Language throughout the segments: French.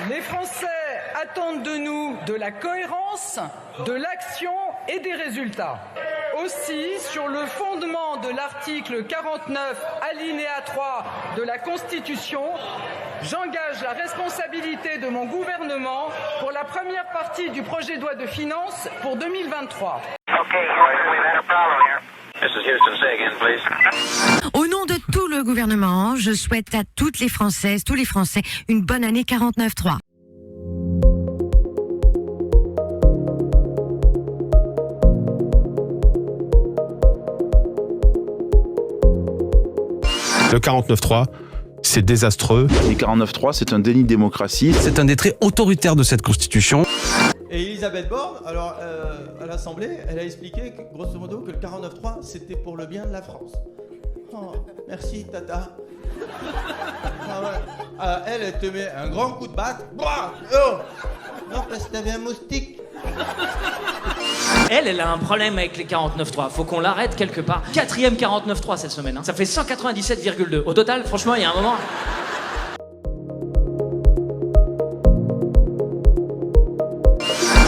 Les Français attendent de nous de la cohérence, de l'action et des résultats. Aussi, sur le fondement de l'article 49, alinéa 3 de la Constitution, j'engage la responsabilité de mon gouvernement pour la première partie du projet de loi de finances pour 2023. Au nom de tout le gouvernement, je souhaite à toutes les Françaises, tous les Français, une bonne année 49.3. Le 49.3, c'est désastreux. Les 49.3, c'est un déni de démocratie. C'est un des traits autoritaires de cette Constitution. Et Elisabeth Borne, alors à l'Assemblée, elle a expliqué que, grosso modo, que le 49.3 c'était pour le bien de la France. Oh, merci Tata. Ah ouais. Elle te met un grand coup de batte. Bah, oh non, parce que t'avais un moustique. Elle a un problème avec les 49.3. Faut qu'on l'arrête quelque part. 4e 49.3 cette semaine. Ça fait 197,2. Au total, franchement, il y a un moment...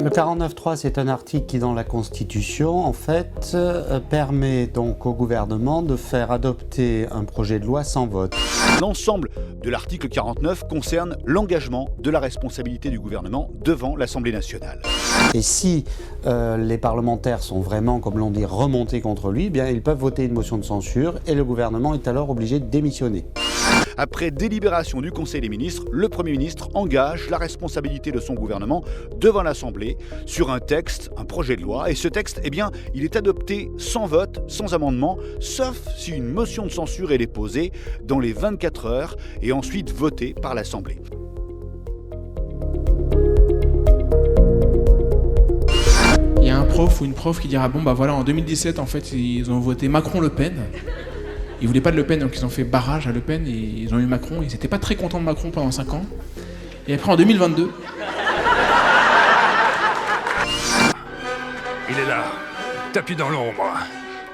Le 49.3, c'est un article qui, dans la Constitution, en fait, permet donc au gouvernement de faire adopter un projet de loi sans vote. L'ensemble de l'article 49 concerne l'engagement de la responsabilité du gouvernement devant l'Assemblée nationale. Et si les parlementaires sont vraiment, comme l'on dit, remontés contre lui, eh bien, ils peuvent voter une motion de censure et le gouvernement est alors obligé de démissionner. Après délibération du Conseil des ministres, le Premier ministre engage la responsabilité de son gouvernement devant l'Assemblée sur un texte, un projet de loi. Et ce texte, eh bien, il est adopté sans vote, sans amendement, sauf si une motion de censure est déposée dans les 24 heures et ensuite votée par l'Assemblée. Il y a un prof ou une prof qui dira, bon bah voilà, en 2017, en fait, ils ont voté Macron-Le Pen. Ils voulaient pas de Le Pen, donc ils ont fait barrage à Le Pen et ils ont eu Macron. Ils n'étaient pas très contents de Macron pendant 5 ans. Et après, en 2022... Il est là, tapis dans l'ombre.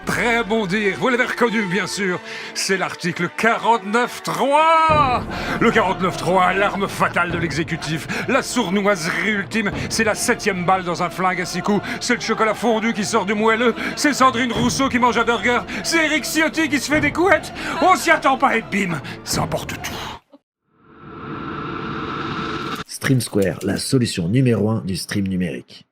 Prêt à bondir, vous l'avez reconnu bien sûr, c'est l'article 49.3. Le 49.3, l'arme fatale de l'exécutif, la sournoiserie ultime, c'est la 7e balle dans un flingue à 6 coups, c'est le chocolat fondu qui sort du moelleux, c'est Sandrine Rousseau qui mange un burger, c'est Eric Ciotti qui se fait des couettes, on s'y attend pas et bim, ça emporte tout. StreamSquare, la solution numéro 1 du stream numérique.